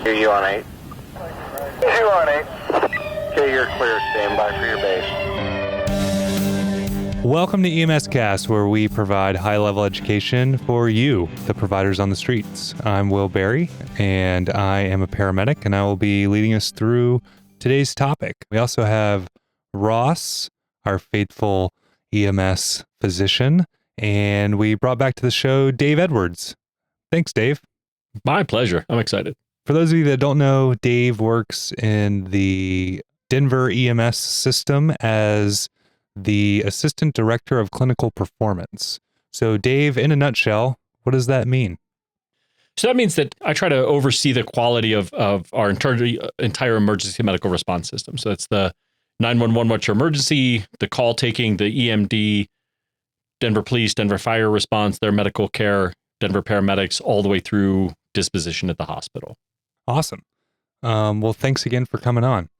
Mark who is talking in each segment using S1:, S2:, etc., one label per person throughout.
S1: You on 8? You on 8. Okay, you're clear. Stand by for your base.
S2: Welcome to EMS Cast, where we provide high-level education for you, the providers on the streets. I'm Will Berry, and I am a paramedic, and I will be leading us through today's topic. We also have Ross, our faithful EMS physician, and we brought back to the show Dave Edwards. Thanks, Dave.
S3: My pleasure. I'm excited.
S2: For those of you that don't know, Dave works in the Denver EMS system as the Assistant Director of Clinical Performance. So Dave, in a nutshell, what does that mean?
S3: So that means that I try to oversee the quality of our entire emergency medical response system. So it's the 911 what's your emergency, the call taking, the EMD, Denver Police, Denver Fire Response, their medical care, Denver paramedics, all the way through disposition at the hospital.
S2: Awesome. Well, thanks again for coming on.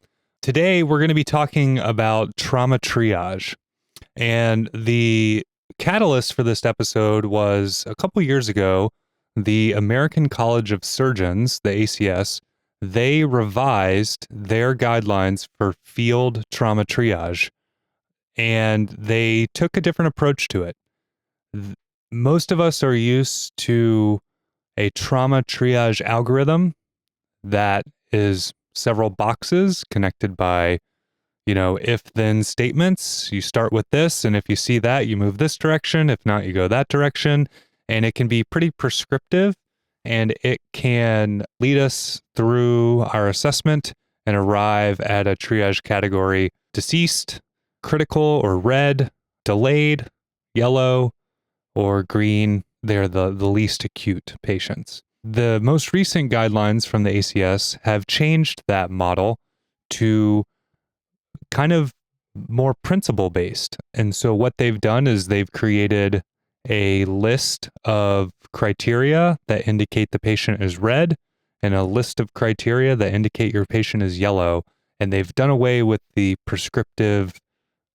S2: Today, we're going to be talking about trauma triage. And the catalyst for this episode was a couple years ago, the American College of Surgeons, the ACS, they revised their guidelines for field trauma triage, and they took a different approach to it. Most of us are used to a trauma triage algorithm that is several boxes connected by, if-then statements. You start with this, and if you see that, you move this direction. If not, you go that direction. And it can be pretty prescriptive, and it can lead us through our assessment and arrive at a triage category: deceased, critical or red, delayed, yellow, or green. They're the least acute patients. The most recent guidelines from the ACS have changed that model to kind of more principle-based. And so what they've done is they've created a list of criteria that indicate the patient is red and a list of criteria that indicate your patient is yellow. And they've done away with the prescriptive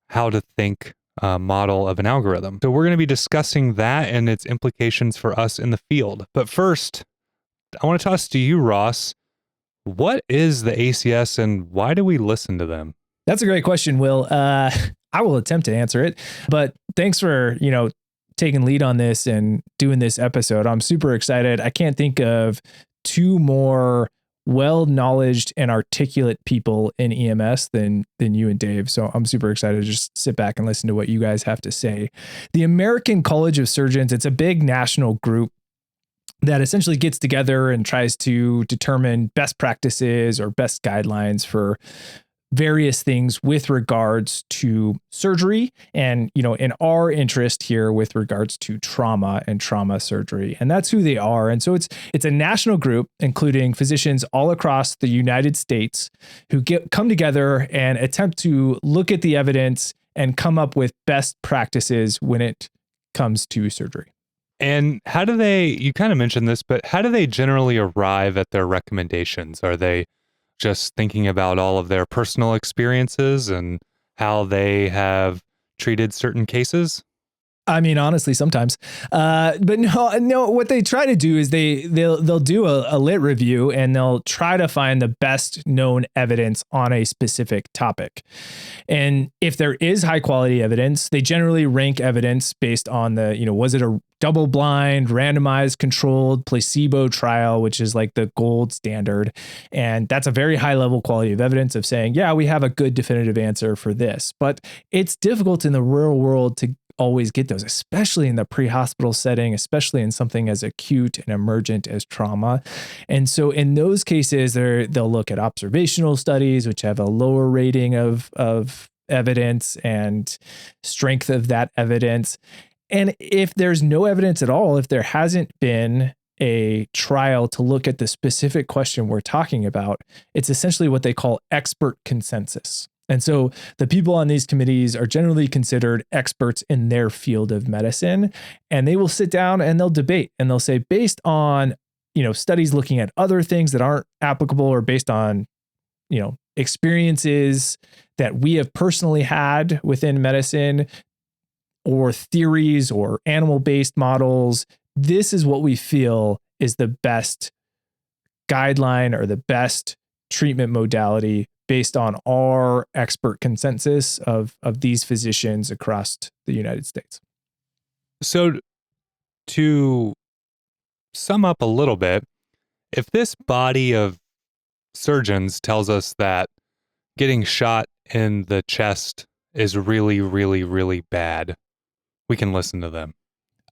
S2: how to think model of an algorithm. So we're going to be discussing that and its implications for us in the field. But first, I want to toss to you, Ross. What is the ACS and why do we listen to them?
S4: That's a great question, Will. I will attempt to answer it, but thanks for, taking lead on this and doing this episode. I'm super excited. I can't think of two more well-knowledged and articulate people in EMS than you and Dave. So I'm super excited to just sit back and listen to what you guys have to say. The American College of Surgeons, it's a big national group that essentially gets together and tries to determine best practices or best guidelines for various things with regards to surgery and, in our interest here with regards to trauma and trauma surgery. And that's who they are. And so it's a national group, including physicians all across the United States who come together and attempt to look at the evidence and come up with best practices when it comes to surgery.
S2: And how do you kind of mentioned this, but how do they generally arrive at their recommendations? Are they just thinking about all of their personal experiences and how they have treated certain cases?
S4: I mean, honestly, sometimes, but no. What they try to do is they'll do a lit review and they'll try to find the best known evidence on a specific topic. And if there is high quality evidence, they generally rank evidence based on was it a double blind, randomized, controlled placebo trial, which is like the gold standard. And that's a very high level quality of evidence of saying, yeah, we have a good definitive answer for this. But it's difficult in the real world to always get those, especially in the pre-hospital setting, especially in something as acute and emergent as trauma. And so in those cases, they'll look at observational studies, which have a lower rating of evidence and strength of that evidence. And if there's no evidence at all, if there hasn't been a trial to look at the specific question we're talking about, it's essentially what they call expert consensus. And so the people on these committees are generally considered experts in their field of medicine, and they will sit down and they'll debate and they'll say, based on, studies looking at other things that aren't applicable or based on, experiences that we have personally had within medicine or theories or animal-based models, this is what we feel is the best guideline or the best treatment modality based on our expert consensus of these physicians across the United States.
S2: So to sum up a little bit, if this body of surgeons tells us that getting shot in the chest is really, really, really bad, we can listen to them.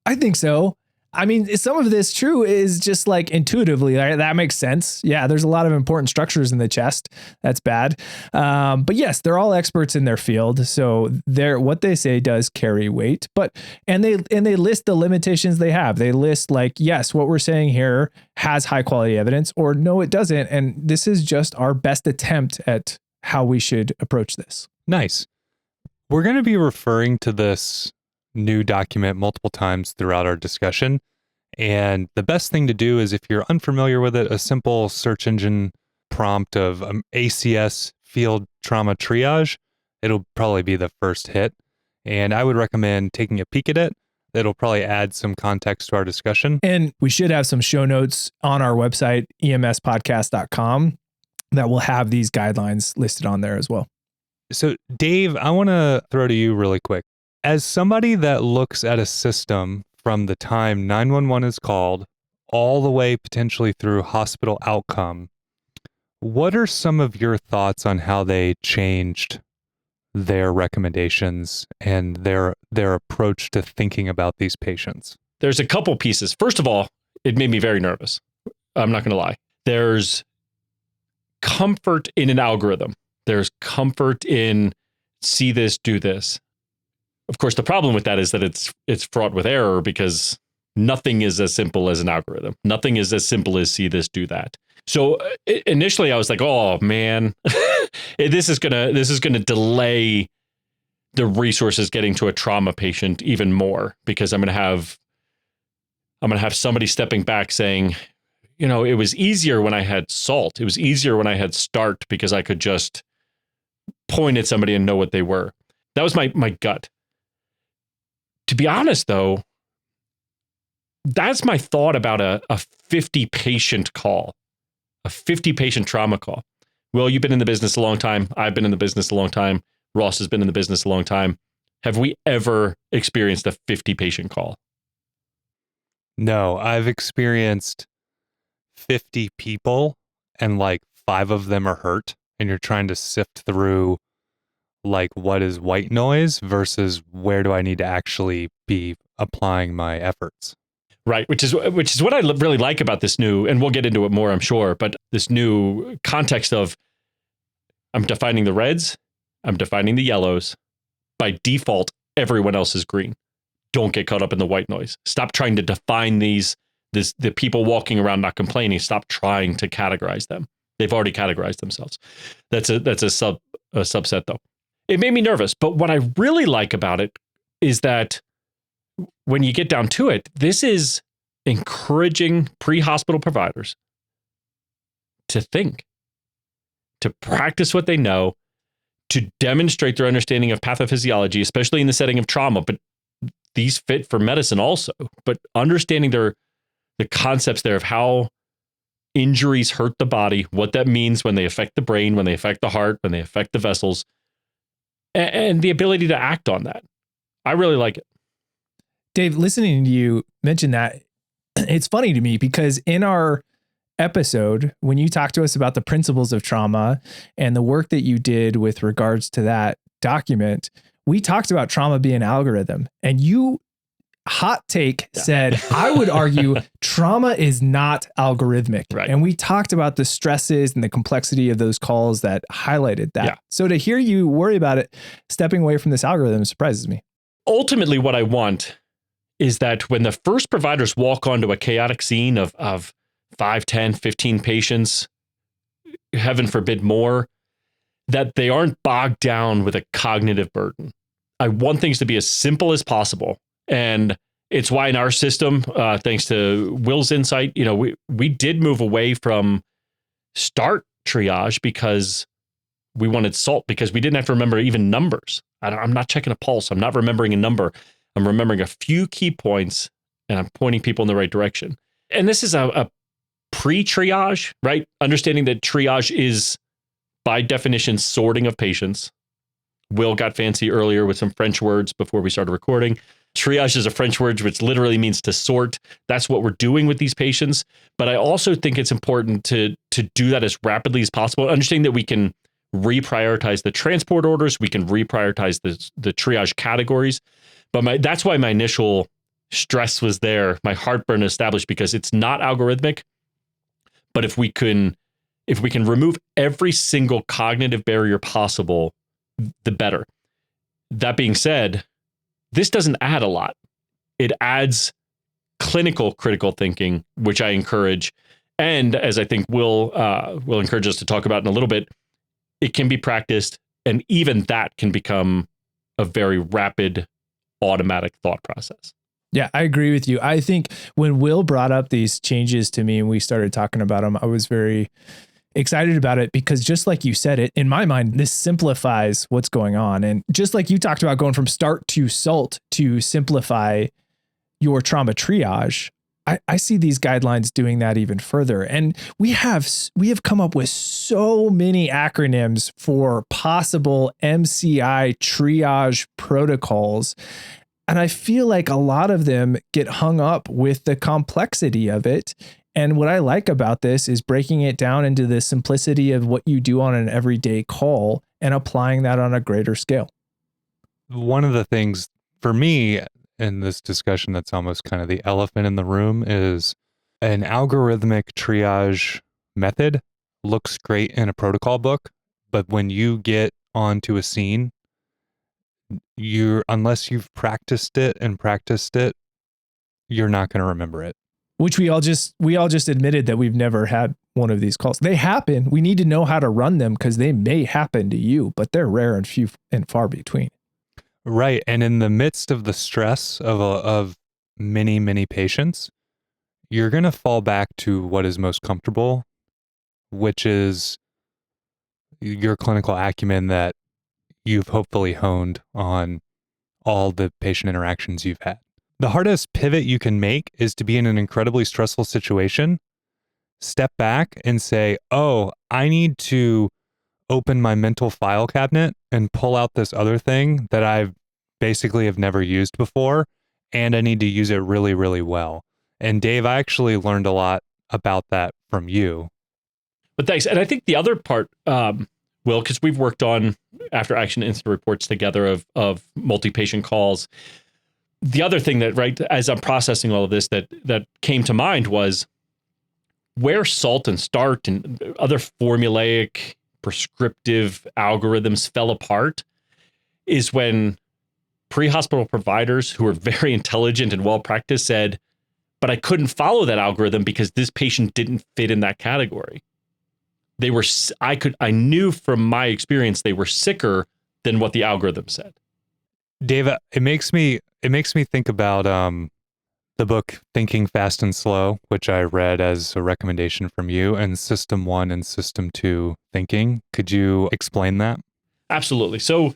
S4: I think so. I mean, some of this true is just like intuitively, right? That makes sense. Yeah, there's a lot of important structures in the chest. That's bad. But yes, they're all experts in their field. So what they say does carry weight. And they list the limitations they have. They list like, yes, what we're saying here has high quality evidence, or no, it doesn't. And this is just our best attempt at how we should approach this.
S2: Nice. We're going to be referring to this new document multiple times throughout our discussion. And the best thing to do is, if you're unfamiliar with it, a simple search engine prompt of ACS field trauma triage, it'll probably be the first hit. And I would recommend taking a peek at it. It'll probably add some context to our discussion.
S4: And we should have some show notes on our website, emspodcast.com, that will have these guidelines listed on there as well.
S2: So Dave, I want to throw to you really quick. As somebody that looks at a system from the time 911 is called all the way potentially through hospital outcome, what are some of your thoughts on how they changed their recommendations and their approach to thinking about these patients?
S3: There's a couple pieces. First of all, it made me very nervous. I'm not going to lie. There's comfort in an algorithm. There's comfort in see this, do this. Of course, the problem with that is that it's fraught with error, because nothing is as simple as an algorithm. Nothing is as simple as see this, do that. So initially I was like, oh man, this is gonna delay the resources getting to a trauma patient even more, because I'm gonna have somebody stepping back saying, you know, it was easier when I had SALT. It was easier when I had START, because I could just point at somebody and know what they were. That was my gut. To be honest, though, that's my thought about a 50-patient call, a 50-patient trauma call. Well, you've been in the business a long time. I've been in the business a long time. Ross has been in the business a long time. Have we ever experienced a 50-patient call?
S2: No, I've experienced 50 people and like 5 of them are hurt, and you're trying to sift through like what is white noise versus where do I need to actually be applying my efforts.
S3: Right, which is what I really like about this new, and we'll get into it more, I'm sure, but this new context of I'm defining the reds, I'm defining the yellows. By default, everyone else is green. Don't get caught up in the white noise. Stop trying to define the people walking around not complaining. Stop trying to categorize them. They've already categorized themselves. That's a subset though. It made me nervous, but what I really like about it is that when you get down to it, this is encouraging pre-hospital providers to think, to practice what they know, to demonstrate their understanding of pathophysiology, especially in the setting of trauma, but these fit for medicine also, but understanding the concepts there of how injuries hurt the body, what that means when they affect the brain, when they affect the heart, when they affect the vessels, and the ability to act on that. I really like it.
S4: Dave, listening to you mention that, it's funny to me because in our episode, when you talked to us about the principles of trauma and the work that you did with regards to that document, we talked about trauma being an algorithm, and you hot take said, I would argue trauma is not algorithmic.
S3: Right.
S4: And we talked about the stresses and the complexity of those calls that highlighted that.
S3: Yeah.
S4: So to hear you worry about it, stepping away from this algorithm surprises me.
S3: Ultimately, what I want is that when the first providers walk onto a chaotic scene of 5, 10, 15 patients, heaven forbid more, that they aren't bogged down with a cognitive burden. I want things to be as simple as possible. And it's why in our system, thanks to Will's insight, you know, we did move away from START triage because we wanted SALT, because we didn't have to remember even numbers. I'm not checking a pulse. I'm not remembering a number. I'm remembering a few key points, and I'm pointing people in the right direction. And this is a pre-triage, right? Understanding that triage is by definition sorting of patients. Will got fancy earlier with some French words before we started recording. Triage is a French word which literally means to sort. That's what we're doing with these patients. But I also think it's important to do that as rapidly as possible, understanding that we can reprioritize the transport orders, we can reprioritize the triage categories. But that's why my initial stress was there, my heartburn established, because it's not algorithmic. But if we can remove every single cognitive barrier possible, the better. That being said, this doesn't add a lot. It adds clinical critical thinking, which I encourage. And as I think will encourage us to talk about in a little bit, it can be practiced. And even that can become a very rapid, automatic thought process.
S4: Yeah, I agree with you. I think when Will brought up these changes to me and we started talking about them, I was very excited about it because just like you said it, in my mind, this simplifies what's going on. And just like you talked about going from start to SALT to simplify your trauma triage, I see these guidelines doing that even further. And we have come up with so many acronyms for possible MCI triage protocols. And I feel like a lot of them get hung up with the complexity of it. And what I like about this is breaking it down into the simplicity of what you do on an everyday call and applying that on a greater scale.
S2: One of the things for me in this discussion that's almost kind of the elephant in the room is an algorithmic triage method looks great in a protocol book, but when you get onto a scene, unless you've practiced it, you're not going to remember it.
S4: Which we all just admitted that we've never had one of these calls. They happen. We need to know how to run them because they may happen to you, but they're rare and few and far between.
S2: Right. And in the midst of the stress of many, many patients, you're going to fall back to what is most comfortable, which is your clinical acumen that you've hopefully honed on all the patient interactions you've had. The hardest pivot you can make is to be in an incredibly stressful situation, step back and say, oh, I need to open my mental file cabinet and pull out this other thing that I've basically have never used before, and I need to use it really, really well. And Dave, I actually learned a lot about that from you.
S3: But thanks. And I think the other part, Will, because we've worked on after action incident reports together of multi-patient calls. The other thing that, right, as I'm processing all of this, that came to mind was where SALT and START and other formulaic prescriptive algorithms fell apart is when pre-hospital providers who are very intelligent and well-practiced said, but I couldn't follow that algorithm because this patient didn't fit in that category. I knew from my experience, they were sicker than what the algorithm said.
S2: Dave, it makes me think about the book Thinking Fast and Slow, which I read as a recommendation from you, and System 1 and System 2 thinking. Could you explain that?
S3: Absolutely. So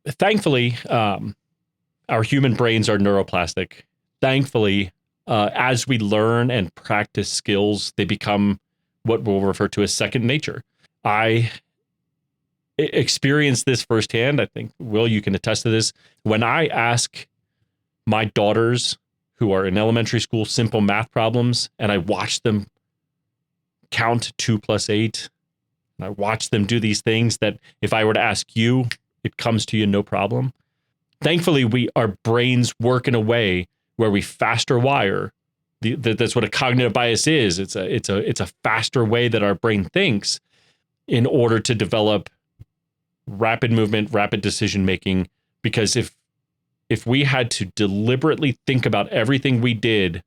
S3: thankfully, our human brains are neuroplastic. Thankfully, as we learn and practice skills, they become what we'll refer to as second nature. I experienced this firsthand. I think, Will, you can attest to this. When I ask my daughters who are in elementary school simple math problems, and I watch them count 2 + 8, and I watch them do these things that if I were to ask you, it comes to you no problem. Thankfully, our brains work in a way where we faster wire. That's what a cognitive bias is. It's a faster way that our brain thinks in order to develop rapid movement, rapid decision making. Because if we had to deliberately think about everything we did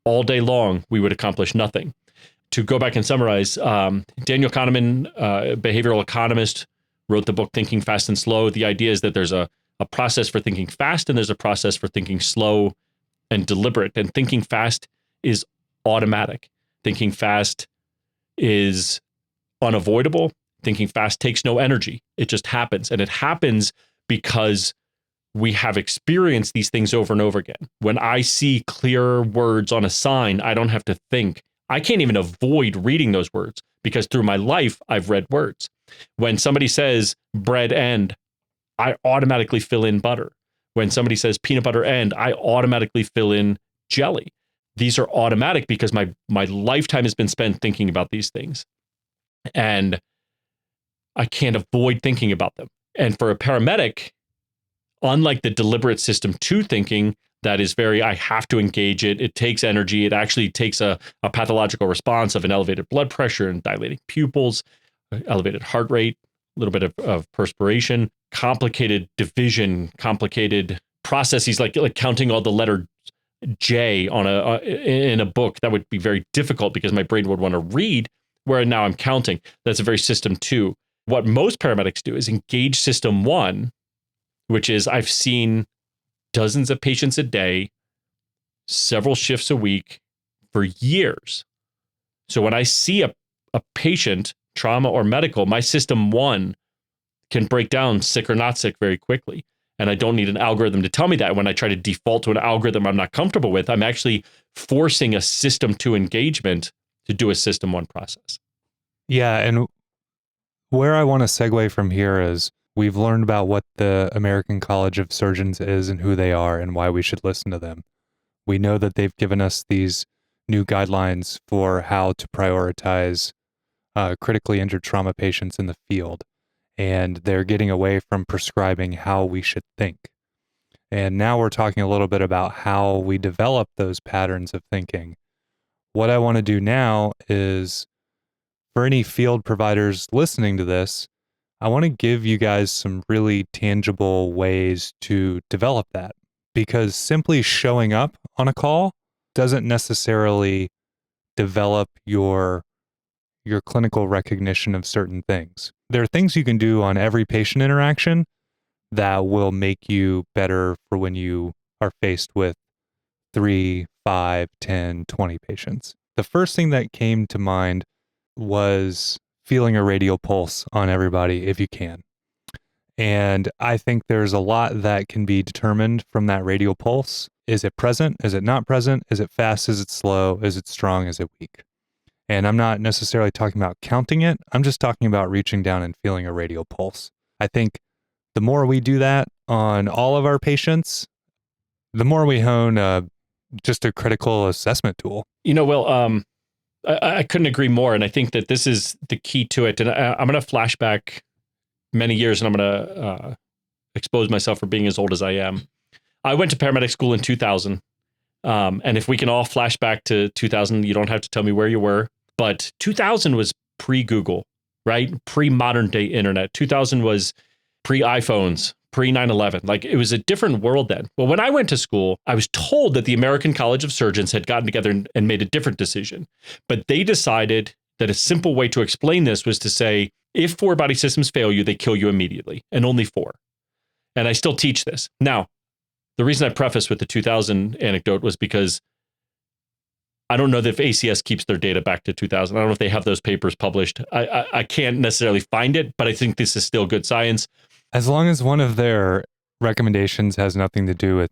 S3: all day long, we would accomplish nothing. To go back and summarize, Daniel Kahneman, behavioral economist, wrote the book Thinking Fast and Slow. The idea is that there's a process for thinking fast and there's a process for thinking slow and deliberate. And thinking fast is automatic. Thinking fast is unavoidable. Thinking fast takes no energy. It just happens. And it happens because we have experienced these things over and over again. When I see clear words on a sign, I don't have to think. I can't even avoid reading those words because through my life, I've read words. When somebody says bread end, I automatically fill in butter. When somebody says peanut butter end, I automatically fill in jelly. These are automatic because my lifetime has been spent thinking about these things. And I can't avoid thinking about them. And for a paramedic, unlike the deliberate system 2 thinking, that is very, I have to engage it. It takes energy. It actually takes a pathological response of an elevated blood pressure and dilating pupils, elevated heart rate, a little bit of perspiration, complicated division, complicated processes like counting all the letter J on in a book. That would be very difficult because my brain would want to read, where now I'm counting. That's a very system 2. What most paramedics do is engage system 1, which is I've seen dozens of patients a day, several shifts a week for years. So when I see a patient, trauma or medical, my system 1 can break down sick or not sick very quickly. And I don't need an algorithm to tell me that. When I try to default to an algorithm I'm not comfortable with, I'm actually forcing a system 2 engagement to do a system 1 process.
S2: Yeah. And where I want to segue from here is we've learned about what the American College of Surgeons is and who they are and why we should listen to them. We know that they've given us these new guidelines for how to prioritize critically injured trauma patients in the field. And they're getting away from prescribing how we should think. And now we're talking a little bit about how we develop those patterns of thinking. What I want to do now is, for any field providers listening to this, I want to give you guys some really tangible ways to develop that, because simply showing up on a call doesn't necessarily develop your clinical recognition of certain things. There are things you can do on every patient interaction that will make you better for when you are faced with 3, 5, 10, 20 patients. The first thing that came to mind was feeling a radial pulse on everybody if you can. And I think there's a lot that can be determined from that radial pulse. Is it present? Is it not present? Is it fast? Is it slow? Is it strong? Is it weak? And I'm not necessarily talking about counting it. I'm just talking about reaching down and feeling a radial pulse. I think the more we do that on all of our patients, the more we hone just a critical assessment tool.
S3: Will, I couldn't agree more. And I think that this is the key to it. And I'm going to flash back many years, and I'm going to expose myself for being as old as I am. I went to paramedic school in 2000. And if we can all flash back to 2000, you don't have to tell me where you were. But 2000 was pre-Google, right? Pre-modern day internet. 2000 was pre-iPhones, pre-9/11. Like, it was a different world then. Well, when I went to school, I was told that the American College of Surgeons had gotten together and made a different decision. But they decided that a simple way to explain this was to say, if 4 body systems fail you, they kill you immediately, and only 4. And I still teach this. Now, the reason I preface with the 2000 anecdote was because I don't know that if ACS keeps their data back to 2000. I don't know if they have those papers published. I can't necessarily find it, but I think this is still good science.
S2: As long as one of their recommendations has nothing to do with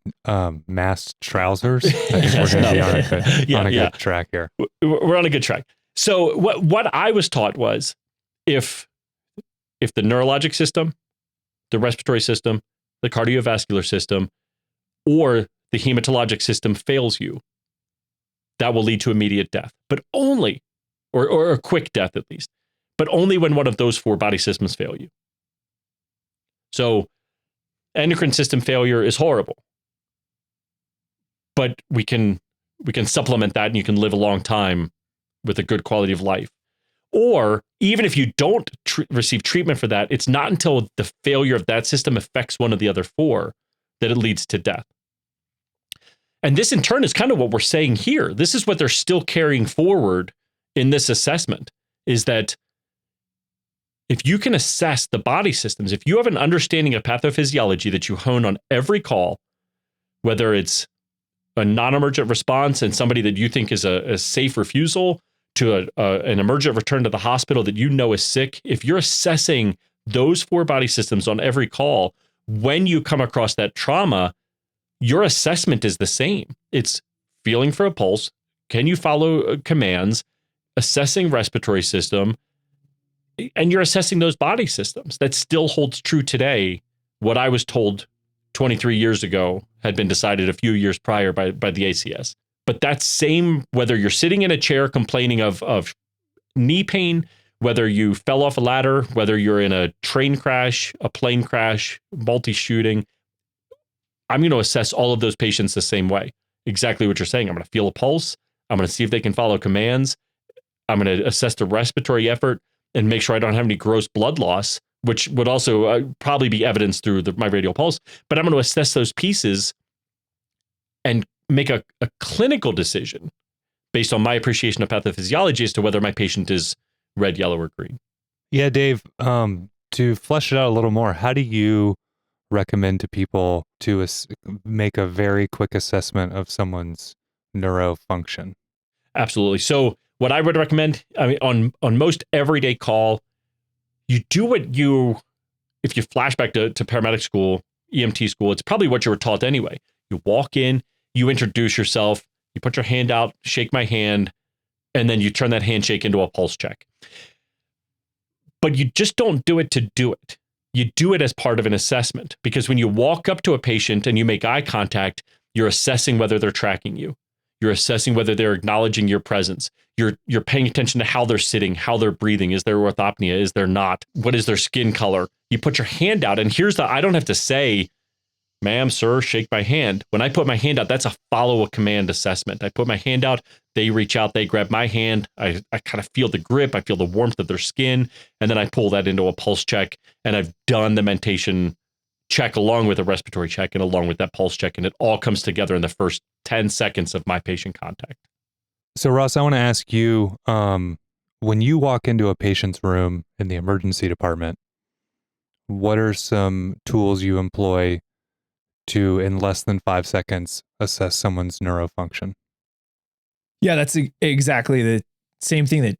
S2: masked trousers, I think we're going to be on a good track here.
S3: We're on a good track. So what I was taught was if the neurologic system, the respiratory system, the cardiovascular system, or the hematologic system fails you, that will lead to immediate death, but only, or a quick death at least, but only when one of those 4 body systems fail you. So endocrine system failure is horrible, but we can supplement that and you can live a long time with a good quality of life. Or even if you don't receive treatment for that, it's not until the failure of that system affects one of the other 4 that it leads to death. And this in turn is kind of what we're saying here. This is what they're still carrying forward in this assessment, is that if you can assess the body systems, if you have an understanding of pathophysiology that you hone on every call, whether it's a non-emergent response and somebody that you think is a safe refusal to an emergent return to the hospital that you know is sick, if you're assessing those 4 body systems on every call, when you come across that trauma, your assessment is the same. It's feeling for a pulse. Can you follow commands, assessing respiratory system, and you're assessing those body systems. That still holds true today. What I was told 23 years ago had been decided a few years prior by the ACS. But that same, whether you're sitting in a chair complaining of knee pain, whether you fell off a ladder, whether you're in a train crash, a plane crash, multi-shooting, I'm going to assess all of those patients the same way. Exactly what you're saying. I'm going to feel a pulse. I'm going to see if they can follow commands. I'm going to assess the respiratory effort and make sure I don't have any gross blood loss, which would also probably be evidenced through my radial pulse. But I'm going to assess those pieces and make a clinical decision based on my appreciation of pathophysiology as to whether my patient is red, yellow, or green.
S2: Yeah, Dave, to flesh it out a little more, how do you recommend to people to make a very quick assessment of someone's neurofunction?
S3: Absolutely. So what I would recommend, I mean, on most everyday call, you do what if you flash back to paramedic school, EMT school, it's probably what you were taught anyway. You walk in, you introduce yourself, you put your hand out, shake my hand, and then you turn that handshake into a pulse check. But you just don't do it to do it. You do it as part of an assessment, because when you walk up to a patient and you make eye contact, you're assessing whether they're tracking you. You're assessing whether they're acknowledging your presence. You're paying attention to how they're sitting, how they're breathing. Is there orthopnea? Is there not? What is their skin color? You put your hand out, and I don't have to say, ma'am, sir, shake my hand. When I put my hand out, that's a follow a command assessment. I put my hand out, they reach out, they grab my hand. I kind of feel the grip. I feel the warmth of their skin. And then I pull that into a pulse check, and I've done the mentation check along with a respiratory check and along with that pulse check. And it all comes together in the first 10 seconds of my patient contact.
S2: So Ross, I want to ask you, when you walk into a patient's room in the emergency department, what are some tools you employ to, in less than 5 seconds, assess someone's neurofunction?
S4: Yeah, that's exactly the same thing that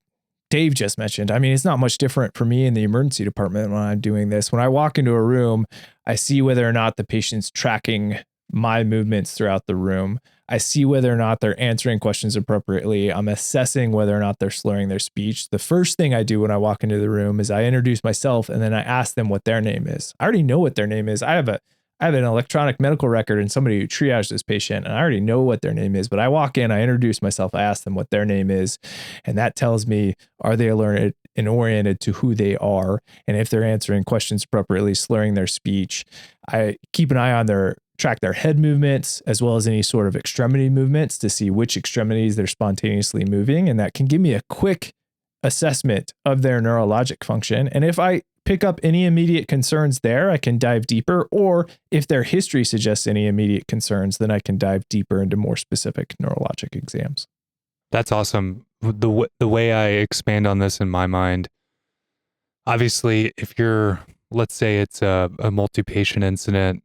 S4: Dave just mentioned. I mean, it's not much different for me in the emergency department when I'm doing this. When I walk into a room, I see whether or not the patient's tracking my movements throughout the room. I see whether or not they're answering questions appropriately. I'm assessing whether or not they're slurring their speech. The first thing I do when I walk into the room is I introduce myself, and then I ask them what their name is. I already know what their name is. I have an electronic medical record and somebody who triaged this patient, and I already know what their name is. But I walk in, I introduce myself, I ask them what their name is, and that tells me, are they alerted and oriented to who they are? And if they're answering questions appropriately, slurring their speech, I keep an eye on track their head movements as well as any sort of extremity movements to see which extremities they're spontaneously moving. And that can give me a quick assessment of their neurologic function. And if I pick up any immediate concerns there, I can dive deeper. Or if their history suggests any immediate concerns, then I can dive deeper into more specific neurologic exams. That's
S2: awesome. The way I expand on this in my mind, obviously, if you're, let's say it's a multi-patient incident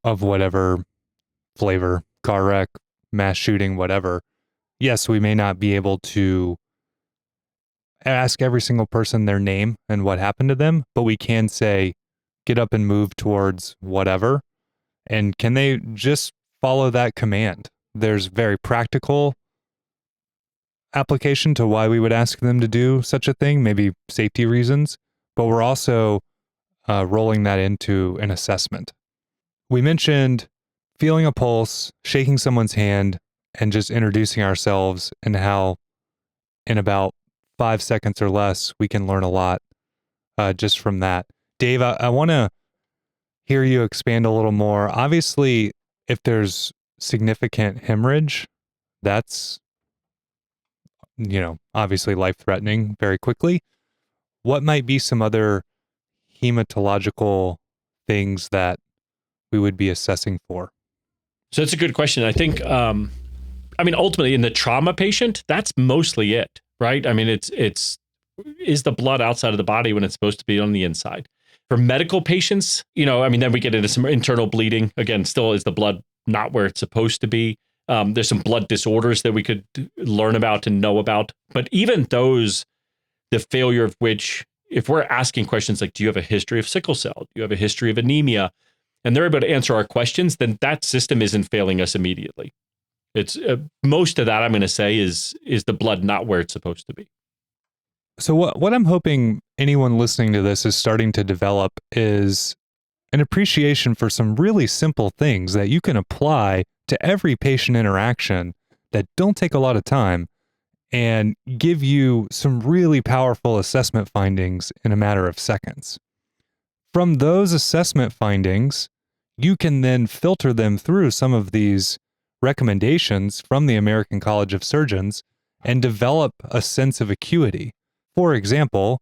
S2: of whatever flavor, car wreck, mass shooting, whatever, yes, we may not be able to ask every single person their name and what happened to them, but we can say, get up and move towards whatever. And can they just follow that command? There's very practical application to why we would ask them to do such a thing, maybe safety reasons, but we're also rolling that into an assessment. We mentioned feeling a pulse, shaking someone's hand, and just introducing ourselves, and how in about 5 seconds or less, we can learn a lot just from that. Dave, I want to hear you expand a little more. Obviously, if there's significant hemorrhage, that's, obviously life-threatening very quickly. What might be some other hematological things that we would be assessing for?
S3: So that's a good question. I think, ultimately in the trauma patient, that's mostly it, right? I mean, is the blood outside of the body when it's supposed to be on the inside? For medical patients, then we get into some internal bleeding. Again, still, is the blood not where it's supposed to be? There's some blood disorders that we could learn about and know about. But even those, the failure of which if we're asking questions like, do you have a history of sickle cell? Do you have a history of anemia? And they're able to answer our questions, then that system isn't failing us immediately. It's most of that, I'm going to say, is the blood not where it's supposed to be.
S2: So what I'm hoping anyone listening to this is starting to develop is an appreciation for some really simple things that you can apply to every patient interaction that don't take a lot of time and give you some really powerful assessment findings in a matter of seconds. From those assessment findings, you can then filter them through some of these recommendations from the American College of Surgeons and develop a sense of acuity. For example,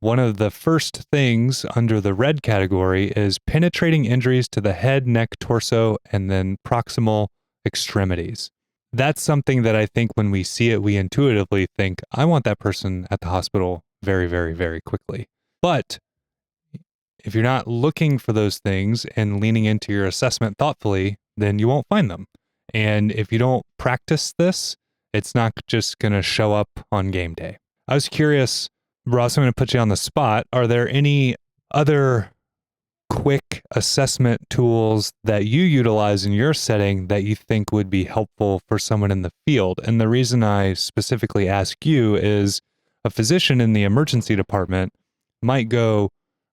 S2: one of the first things under the red category is penetrating injuries to the head, neck, torso, and then proximal extremities. That's something that I think when we see it, we intuitively think, I want that person at the hospital very, very, very quickly. But if you're not looking for those things and leaning into your assessment thoughtfully, then you won't find them. And if you don't practice this, it's not just going to show up on game day. I was curious, Ross, I'm going to put you on the spot. Are there any other quick assessment tools that you utilize in your setting that you think would be helpful for someone in the field? And the reason I specifically ask you is a physician in the emergency department might go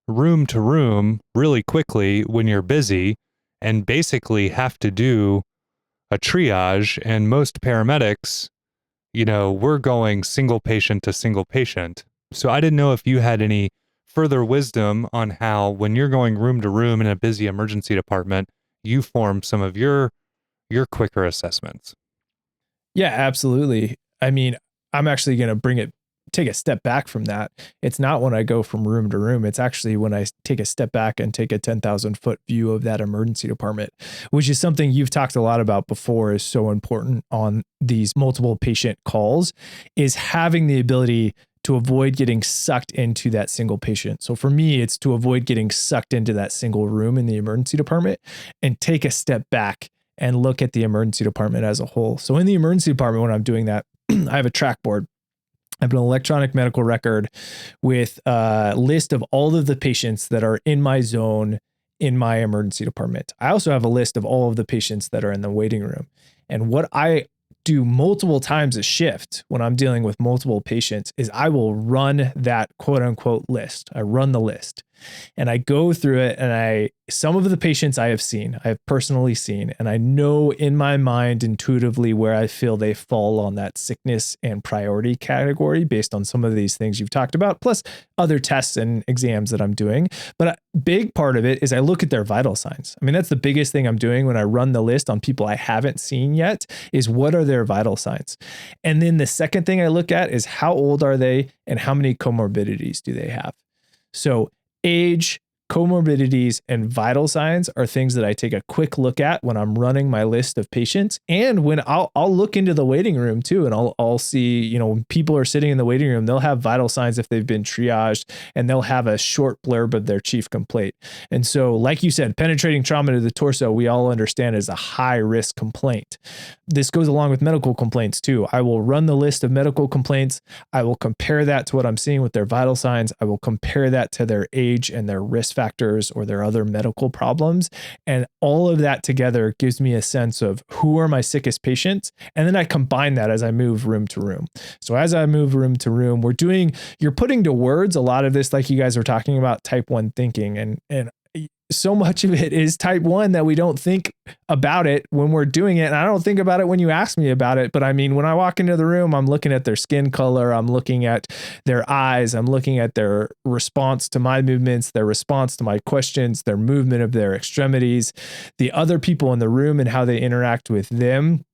S2: room to room really quickly when you're busy and basically have to do a triage. And most paramedics, we're going single patient to single patient. So I didn't know if you had any further wisdom on how, when you're going room to room in a busy emergency department, you form some of your quicker assessments.
S4: Yeah, absolutely. I mean, I'm actually going to take a step back from that. It's not when I go from room to room. It's actually when I take a step back and take a 10,000-foot view of that emergency department, which is something you've talked a lot about before, is so important on these multiple patient calls, is having the ability to avoid getting sucked into that single patient. So for me, it's to avoid getting sucked into that single room in the emergency department and take a step back and look at the emergency department as a whole. So in the emergency department, when I'm doing that, I have a track board. I have an electronic medical record with a list of all of the patients that are in my zone in my emergency department. I also have a list of all of the patients that are in the waiting room. And what I do multiple times a shift when I'm dealing with multiple patients is I will run that quote unquote list. I run the list and I go through it, and some of the patients I have personally seen, and I know in my mind intuitively where I feel they fall on that sickness and priority category based on some of these things you've talked about, plus other tests and exams that I'm doing. But a big part of it is I look at their vital signs. I mean, that's the biggest thing I'm doing when I run the list on people I haven't seen yet, is what are their vital signs? And then the second thing I look at is how old are they and how many comorbidities do they have? So age, comorbidities, and vital signs are things that I take a quick look at when I'm running my list of patients. And when I'll look into the waiting room too, and I'll see, when people are sitting in the waiting room, they'll have vital signs if they've been triaged, and they'll have a short blurb of their chief complaint. And so, like you said, penetrating trauma to the torso, we all understand, is a high risk complaint. This goes along with medical complaints too. I will run the list of medical complaints. I will compare that to what I'm seeing with their vital signs. I will compare that to their age and their risk factors or their other medical problems. And all of that together gives me a sense of who are my sickest patients. And then I combine that as I move room to room. So as I move room to room, you're putting to words a lot of this, like you guys were talking about, type 1 thinking. And so much of it is type 1 that we don't think about it when we're doing it. And I don't think about it when you ask me about it. But I mean, when I walk into the room, I'm looking at their skin color. I'm looking at their eyes. I'm looking at their response to my movements, their response to my questions, their movement of their extremities, the other people in the room and how they interact with them.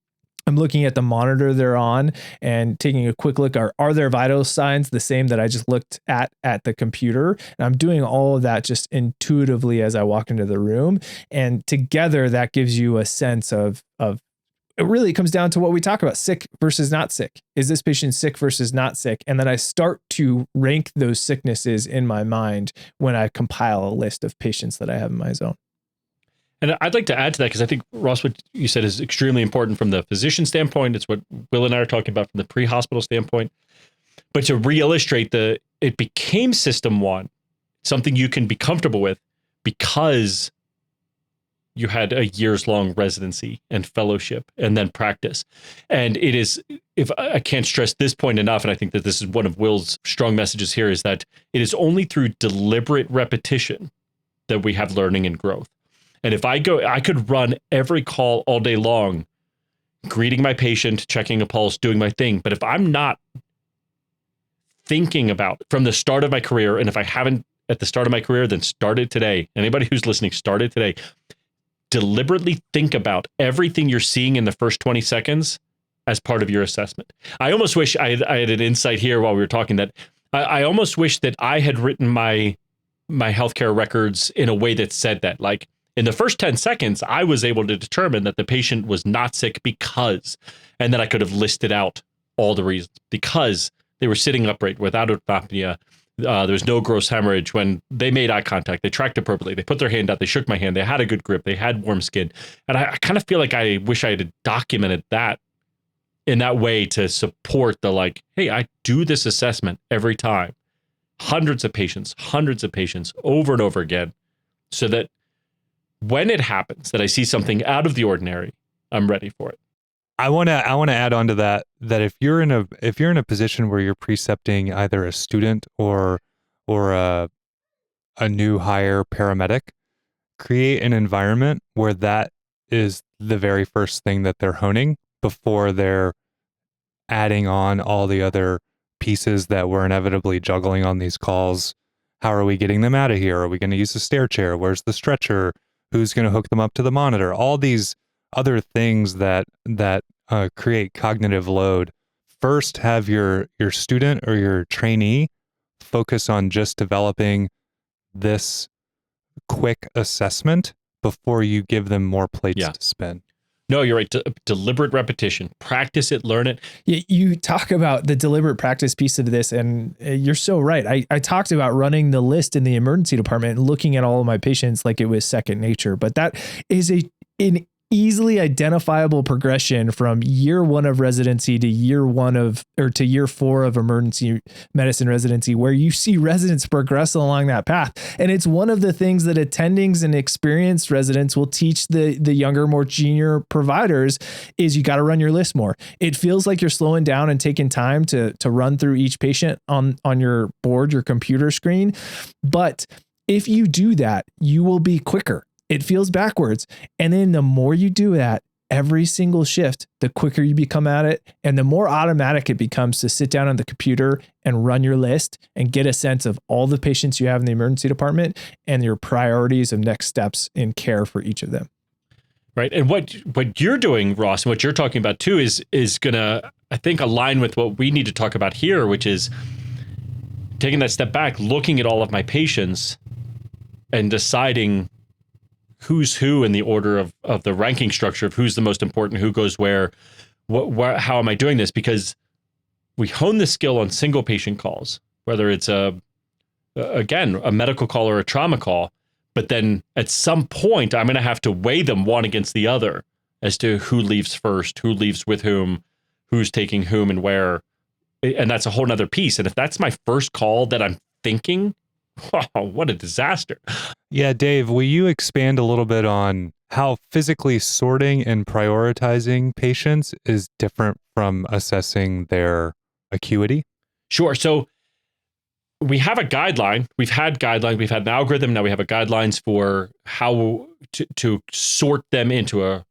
S4: I'm looking at the monitor they're on and taking a quick look. Are their vital signs the same that I just looked at the computer? And I'm doing all of that just intuitively as I walk into the room. And together that gives you a sense of it really comes down to what we talk about, sick versus not sick. Is this patient sick versus not sick? And then I start to rank those sicknesses in my mind when I compile a list of patients that I have in my zone.
S3: And I'd like to add to that, because I think, Ross, what you said is extremely important from the physician standpoint. It's what Will and I are talking about from the pre-hospital standpoint. But to re-illustrate it became system one, something you can be comfortable with because you had a years-long residency and fellowship and then practice. And it is, if I can't stress this point enough, and I think that this is one of Will's strong messages here, is that it is only through deliberate repetition that we have learning and growth. And if I could run every call all day long, greeting my patient, checking a pulse, doing my thing. But if I'm not thinking about from the start of my career, and if I haven't at the start of my career, then start it today. Anybody who's listening, start it today. Deliberately think about everything you're seeing in the first 20 seconds as part of your assessment. I almost wish I had an insight here while we were talking that I almost wish that I had written my healthcare records in a way that said that, like, in the first 10 seconds, I was able to determine that the patient was not sick because, and then I could have listed out all the reasons, because they were sitting upright without apnea. There was no gross hemorrhage. When they made eye contact, they tracked appropriately. They put their hand out. They shook my hand. They had a good grip. They had warm skin. And I kind of feel like I wish I had documented that in that way to support the, like, hey, I do this assessment every time. Hundreds of patients over and over again, so that when it happens that I see something out of the ordinary, I'm ready for it.
S2: I want to add on to that if you're in a position where you're precepting either a student or a new hire paramedic, create an environment where that is the very first thing that they're honing before they're adding on all the other pieces that we're inevitably juggling on these calls. How are we getting them out of here? Are we going to use a stair chair? Where's the stretcher? Who's going to hook them up to the monitor? All these other things that create cognitive load. First, have your student or your trainee focus on just developing this quick assessment before you give them more plates to spin.
S3: No, you're right. Deliberate repetition. Practice it, learn it.
S4: You talk about the deliberate practice piece of this, and you're so right. I talked about running the list in the emergency department and looking at all of my patients like it was second nature, but that is an easily identifiable progression from year one of residency to year 4 of emergency medicine residency, where you see residents progress along that path. And it's one of the things that attendings and experienced residents will teach the younger, more junior providers is you got to run your list more. It feels like you're slowing down and taking time to run through each patient on your board, your computer screen. But if you do that, you will be quicker. It feels backwards. And then the more you do that every single shift, the quicker you become at it. And the more automatic it becomes to sit down on the computer and run your list and get a sense of all the patients you have in the emergency department and your priorities of next steps in care for each of them.
S3: Right. And what you're doing, Ross, and what you're talking about too is going to, I think, align with what we need to talk about here, which is taking that step back, looking at all of my patients and deciding who's who in the order of the ranking structure of who's the most important, who goes where, how am I doing this? Because we hone the skill on single patient calls, whether it's a medical call or a trauma call, but then at some point I'm going to have to weigh them one against the other as to who leaves first, who leaves with whom, who's taking whom and where. And that's a whole nother piece. And if that's my first call that I'm thinking, wow, what a disaster.
S2: Yeah, Dave, will you expand a little bit on how physically sorting and prioritizing patients is different from assessing their acuity?
S3: Sure. So we have a guideline. We've had an algorithm. Now we have guidelines for how to sort them into a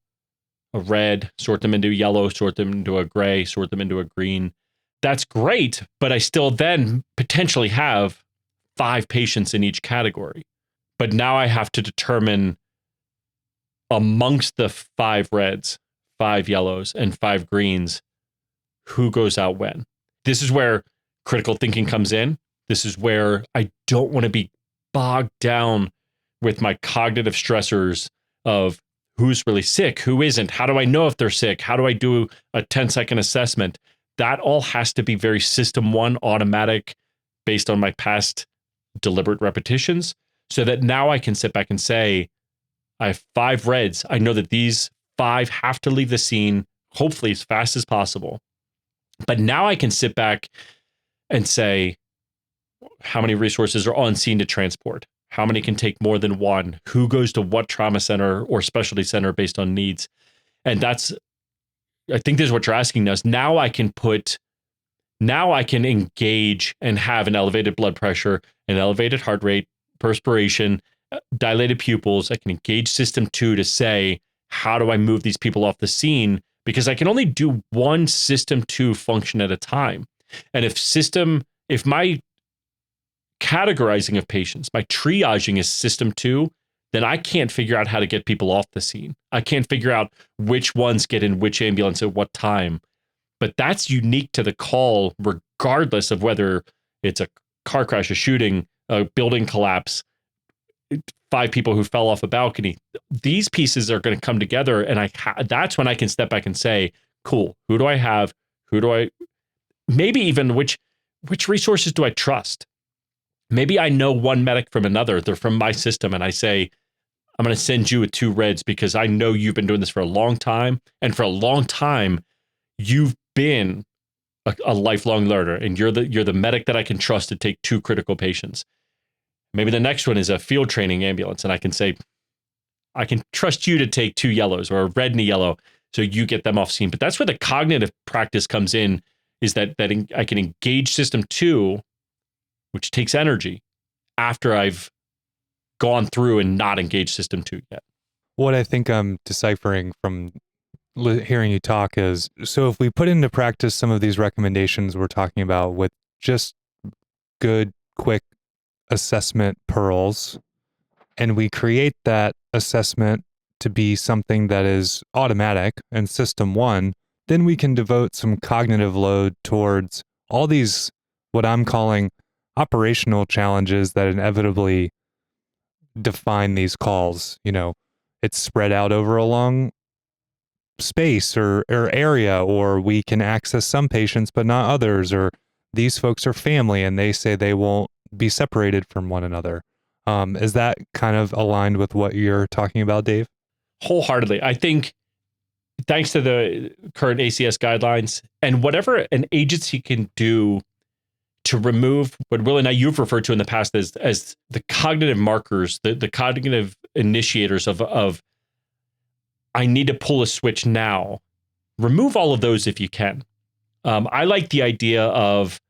S3: red, sort them into yellow, sort them into a gray, sort them into a green. That's great, but I still then potentially have 5 patients in each category. But now I have to determine amongst the 5 reds, 5 yellows, and 5 greens, who goes out when. This is where critical thinking comes in. This is where I don't want to be bogged down with my cognitive stressors of who's really sick, who isn't, how do I know if they're sick, how do I do a 10-second assessment. That all has to be very system one, automatic, based on my past deliberate repetitions, so that now I can sit back and say, I have 5 reds. I know that these 5 have to leave the scene, hopefully as fast as possible. But now I can sit back and say, How many resources are on scene to transport? How many can take more than one? Who goes to what trauma center or specialty center based on needs? And I think this is what you're asking us. Now I can engage and have an elevated blood pressure, an elevated heart rate, perspiration, dilated pupils. I can engage system 2 to say, how do I move these people off the scene? Because I can only do one system 2 function at a time. And if my categorizing of patients, my triaging is system 2, then I can't figure out how to get people off the scene. I can't figure out which ones get in which ambulance at what time. But that's unique to the call, regardless of whether it's a car crash, a shooting, a building collapse, 5 people who fell off a balcony. These pieces are going to come together, and that's when I can step back and say, cool, who do I have? Maybe even which resources do I trust? Maybe I know one medic from another. They're from my system, and I say, I'm going to send you with 2 reds because I know you've been doing this for a long time. And for a long time, you've been a lifelong learner, and you're the medic that I can trust to take 2 critical patients. Maybe the next one is a field training ambulance, and I can say, I can trust you to take 2 yellows or a red and a yellow, so you get them off scene. But that's where the cognitive practice comes in, is that I can engage system 2, which takes energy, after I've gone through and not engaged system 2 yet.
S2: What I think I'm deciphering from hearing you talk is, so if we put into practice some of these recommendations we're talking about with just good, quick assessment pearls, and we create that assessment to be something that is automatic and system 1, then we can devote some cognitive load towards all these, what I'm calling operational challenges that inevitably define these calls. It's spread out over a long space or area, or we can access some patients but not others, or these folks are family and they say they won't be separated from one another. Is that kind of aligned with what you're talking about, Dave?
S3: Wholeheartedly. I think thanks to the current ACS guidelines and whatever an agency can do to remove what Will and I you've referred to in the past as the cognitive markers, the cognitive initiators of I need to pull a switch now. Remove all of those if you can. I like the idea of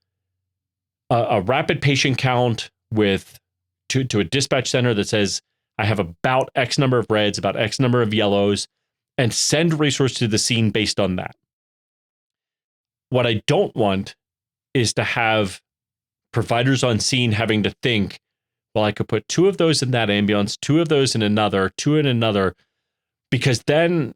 S3: a rapid patient count to a dispatch center that says, I have about X number of reds, about X number of yellows, and send resources to the scene based on that. What I don't want is to have providers on scene having to think, well, I could put 2 of those in that ambulance, 2 of those in another, 2 in another, because then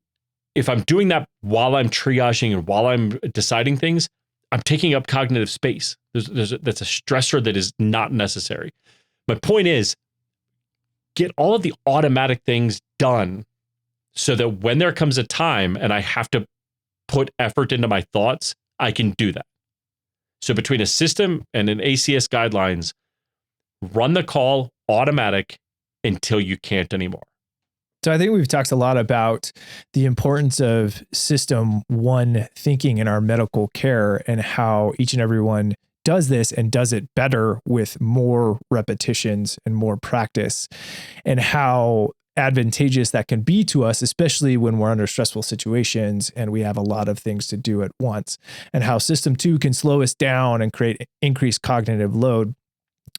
S3: if I'm doing that while I'm triaging and while I'm deciding things, I'm taking up cognitive space. That's a stressor that is not necessary. My point is, get all of the automatic things done so that when there comes a time and I have to put effort into my thoughts, I can do that. So between a system and an ACS guidelines, run the call automatic until you can't anymore.
S4: So I think we've talked a lot about the importance of system 1 thinking in our medical care and how each and every one does this and does it better with more repetitions and more practice, and how advantageous that can be to us, especially when we're under stressful situations and we have a lot of things to do at once, and how system 2 can slow us down and create increased cognitive load.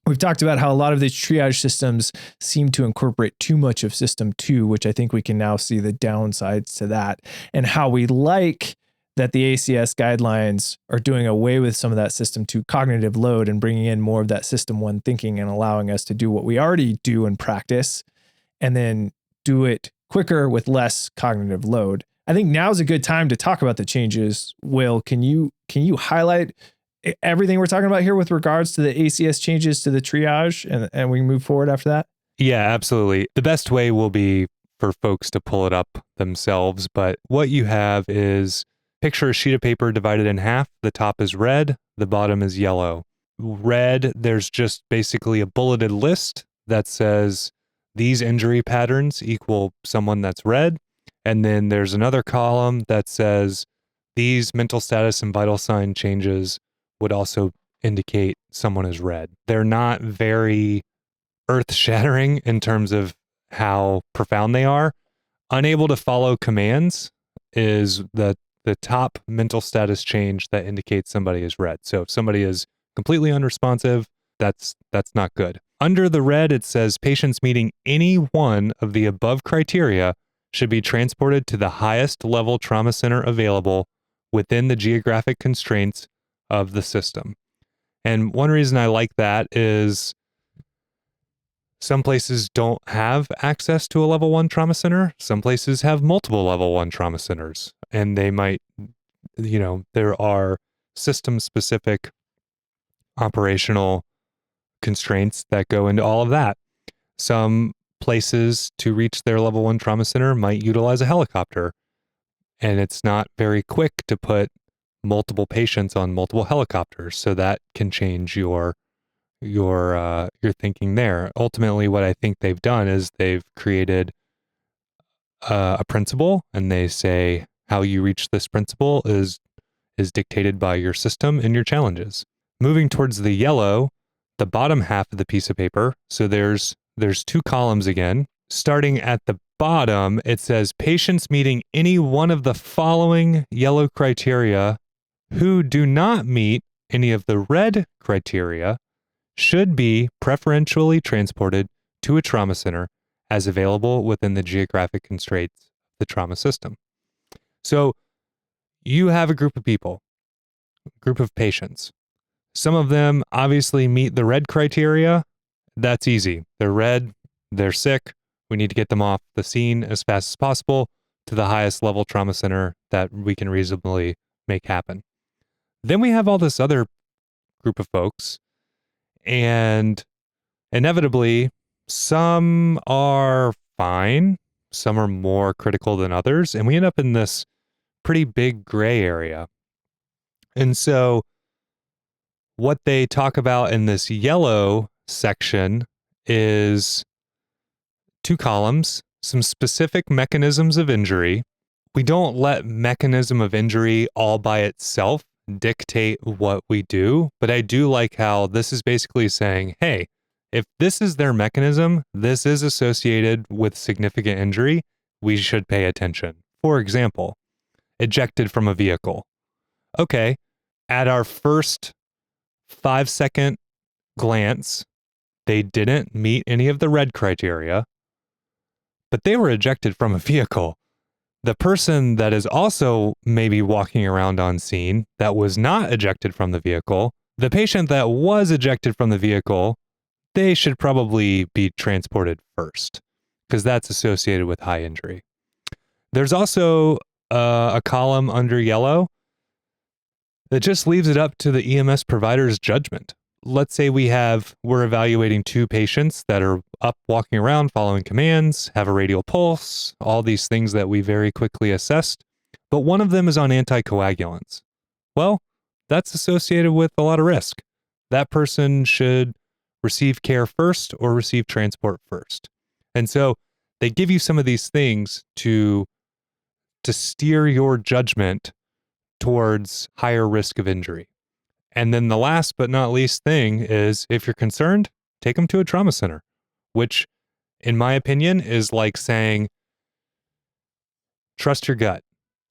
S4: We've talked about how a lot of these triage systems seem to incorporate too much of system 2, which I think we can now see the downsides to that, and how we like that the ACS guidelines are doing away with some of that system 2 cognitive load and bringing in more of that system 1 thinking and allowing us to do what we already do in practice and then do it quicker with less cognitive load. I think now's a good time to talk about the changes. Will, can you highlight everything we're talking about here with regards to the ACS changes to the triage, and we move forward after that?
S2: Yeah, absolutely. The best way will be for folks to pull it up themselves, but what you have is, picture a sheet of paper divided in half. The top is red, the bottom is yellow. Red, there's just basically a bulleted list that says these injury patterns equal someone that's red. And then there's another column that says these mental status and vital sign changes would also indicate someone is red. They're not very earth-shattering in terms of how profound they are. Unable to follow commands is the top mental status change that indicates somebody is red. So if somebody is completely unresponsive, that's not good. Under the red, it says patients meeting any one of the above criteria should be transported to the highest level trauma center available within the geographic constraints of the system. And one reason I like that is some places don't have access to a level 1 trauma center. Some places have multiple level 1 trauma centers, and they might, there are system specific operational constraints that go into all of that. Some places to reach their level 1 trauma center might utilize a helicopter, and it's not very quick to put multiple patients on multiple helicopters. So that can change your thinking there. Ultimately, what I think they've done is they've created a principle, and they say how you reach this principle is dictated by your system and your challenges. Moving towards the yellow, the bottom half of the piece of paper. So there's 2 columns again. Starting at the bottom, it says patients meeting any one of the following yellow criteria who do not meet any of the red criteria should be preferentially transported to a trauma center as available within the geographic constraints of the trauma system. So you have a group of people, a group of patients. Some of them obviously meet the red criteria. That's easy. They're red, they're sick. We need to get them off the scene as fast as possible to the highest level trauma center that we can reasonably make happen. Then we have all this other group of folks, and inevitably, some are fine, some are more critical than others, and we end up in this pretty big gray area. And so what they talk about in this yellow section is 2 columns, some specific mechanisms of injury. We don't let mechanism of injury all by itself dictate what we do, but I do like how this is basically saying, hey, if this is their mechanism, this is associated with significant injury, we should pay attention. For example, ejected from a vehicle. Okay, at our first 5-second glance, they didn't meet any of the red criteria, but they were ejected from a vehicle. The person that is also maybe walking around on scene that was not ejected from the vehicle, the patient that was ejected from the vehicle, they should probably be transported first because that's associated with high injury. There's also a column under yellow that just leaves it up to the EMS provider's judgment. Let's say we're evaluating 2 patients that are up walking around, following commands, have a radial pulse, all these things that we very quickly assessed, but one of them is on anticoagulants. Well, that's associated with a lot of risk. That person should receive care first or receive transport first. And so they give you some of these things to steer your judgment towards higher risk of injury. And then the last but not least thing is, if you're concerned, take them to a trauma center, which in my opinion is like saying, trust your gut.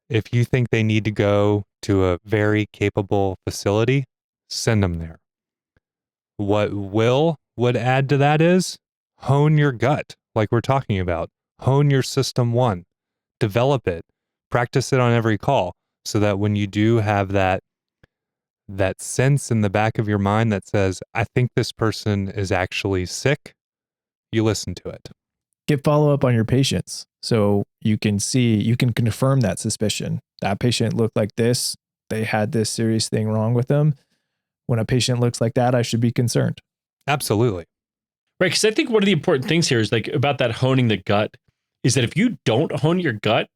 S2: If you think they need to go to a very capable facility, send them there. What would add to that is hone your gut, like we're talking about. Hone your system 1. Develop it. Practice it on every call so that when you do have that sense in the back of your mind that says, I think this person is actually sick, you listen to it.
S4: Get follow-up on your patients so you can confirm that suspicion. That patient looked like this. They had this serious thing wrong with them. When a patient looks like that, I should be concerned.
S2: Absolutely.
S3: Right, because I think one of the important things here is like about that honing the gut is that if you don't hone your gut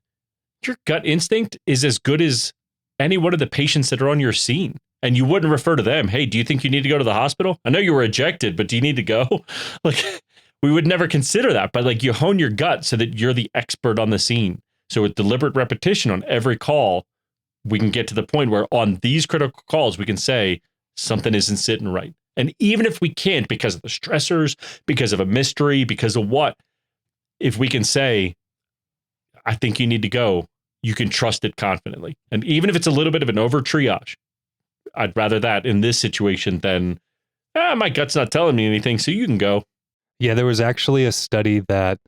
S3: instinct is as good as any one of the patients that are on your scene. And you wouldn't refer to them. Hey, do you think you need to go to the hospital? I know you were ejected, but do you need to go? Like, we would never consider that. But like, you hone your gut so that you're the expert on the scene. So with deliberate repetition on every call, we can get to the point where on these critical calls, we can say, something isn't sitting right. And even if we can't, because of the stressors, because of a mystery, because of what, if we can say, I think you need to go, you can trust it confidently. And even if it's a little bit of an over triage, I'd rather that in this situation than, my gut's not telling me anything, so you can go.
S2: Yeah, there was actually a study that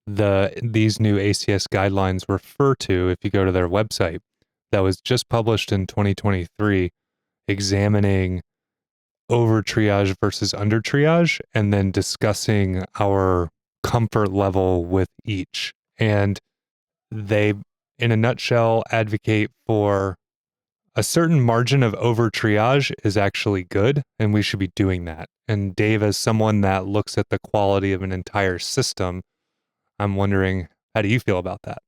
S2: these new ACS guidelines refer to, if you go to their website, that was just published in 2023, examining over triage versus under triage, and then discussing our comfort level with each. And they, in a nutshell, advocate for a certain margin of over triage is actually good, and we should be doing that. And Dave, as someone that looks at the quality of an entire system, I'm wondering, how do you feel about that?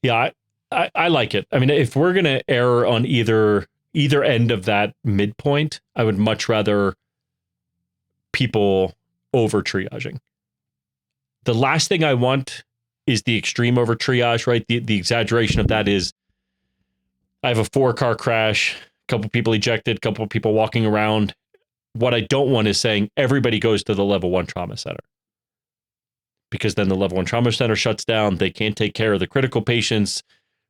S3: Yeah, I like it. I mean, if we're going to err on either end of that midpoint, I would much rather people over triaging. The last thing I want is the extreme over triage, right? The exaggeration of that is, I have a 4-car crash, a couple people ejected, a couple people walking around. What I don't want is saying everybody goes to the level 1 trauma center, because then the level 1 trauma center shuts down. They can't take care of the critical patients.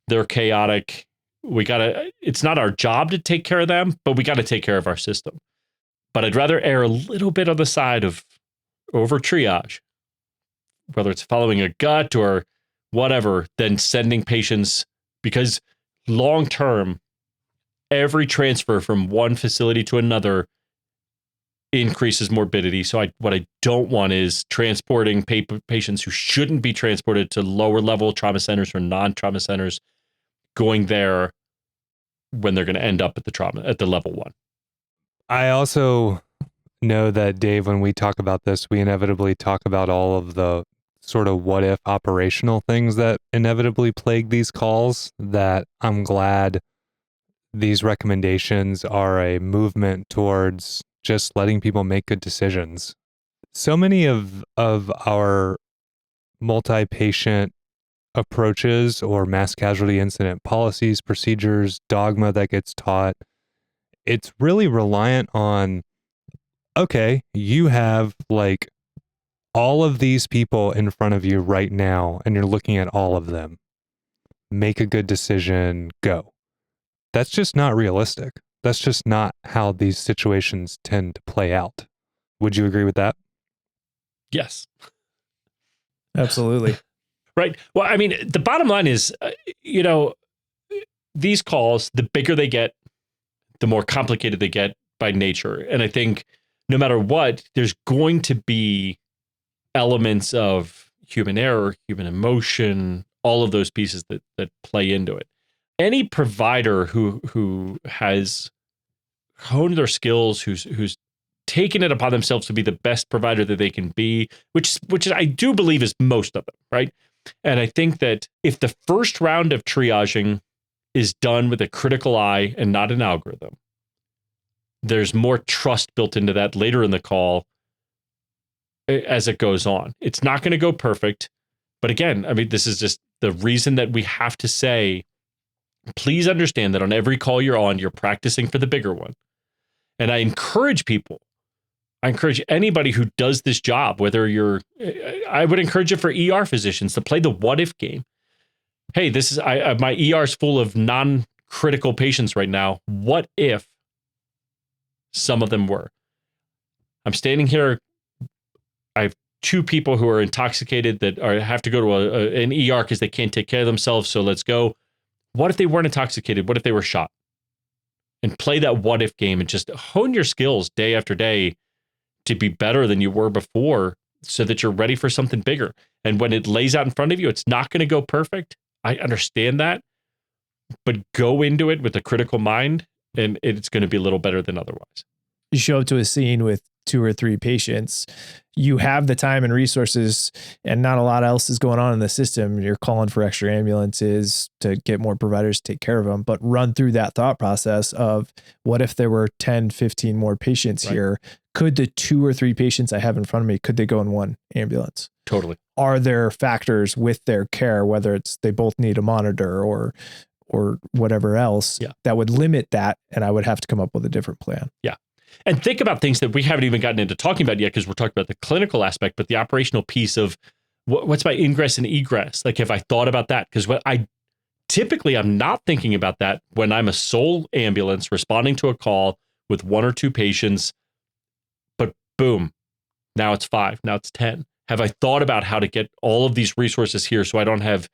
S3: They're chaotic. It's not our job to take care of them, but we got to take care of our system. But I'd rather err a little bit on the side of over triage, whether it's following a gut or whatever, than sending patients, because long term, every transfer from one facility to another increases morbidity. So what I don't want is transporting patients who shouldn't be transported to lower level trauma centers or non-trauma centers, going there when they're going to end up at the level 1.
S2: I also know that, Dave, when we talk about this, we inevitably talk about all of the sort of what if operational things that inevitably plague these calls, that I'm glad these recommendations are a movement towards just letting people make good decisions. So many of our multi-patient approaches or mass casualty incident policies, procedures, dogma that gets taught, it's really reliant on, okay, you have like all of these people in front of you right now, and you're looking at all of them. Make a good decision, go. That's just not realistic. That's just not how these situations tend to play out. Would you agree with that?
S3: Yes.
S4: Absolutely.
S3: Right. Well, I mean, the bottom line is, these calls, the bigger they get, the more complicated they get by nature. And I think no matter what, there's going to be elements of human error, human emotion, all of those pieces that play into it. Any provider who has honed their skills, who's taken it upon themselves to be the best provider that they can be, which I do believe is most of them, right? And I think that if the first round of triaging is done with a critical eye and not an algorithm, there's more trust built into that later in the call as it goes on. It's not going to go perfect. But again, I mean, this is just the reason that we have to say, please understand that on every call you're on, you're practicing for the bigger one. And I encourage anybody who does this job, I would encourage it for ER physicians to play the what if game. Hey, my ER is full of non-critical patients right now. What if some of them were? I'm standing here. I have 2 people who are intoxicated that have to go to an ER because they can't take care of themselves. So let's go. What if they weren't intoxicated? What if they were shot? And play that what if game and just hone your skills day after day to be better than you were before, so that you're ready for something bigger. And when it lays out in front of you, it's not going to go perfect. I understand that, but go into it with a critical mind, and it's going to be a little better than otherwise.
S4: You show up to a scene with 2 or 3 patients, you have the time and resources, and not a lot else is going on in the system. You're calling for extra ambulances to get more providers to take care of them, but run through that thought process of, what if there were 10, 15 more patients here? Could the 2 or 3 patients I have in front of me, could they go in one ambulance?
S3: Totally.
S4: Are there factors with their care, whether it's they both need a monitor, or or whatever else
S3: Yeah.
S4: that would limit that. And I would have to come up with a different plan.
S3: Yeah. And think about things that we haven't even gotten into talking about yet, because we're talking about the clinical aspect, but the operational piece of what's my ingress and egress? Like, have I thought about that? Because I'm not thinking about that when I'm a sole ambulance responding to a call with 1 or 2 patients, but boom, now it's 5, now it's 10. Have I thought about how to get all of these resources here so I don't have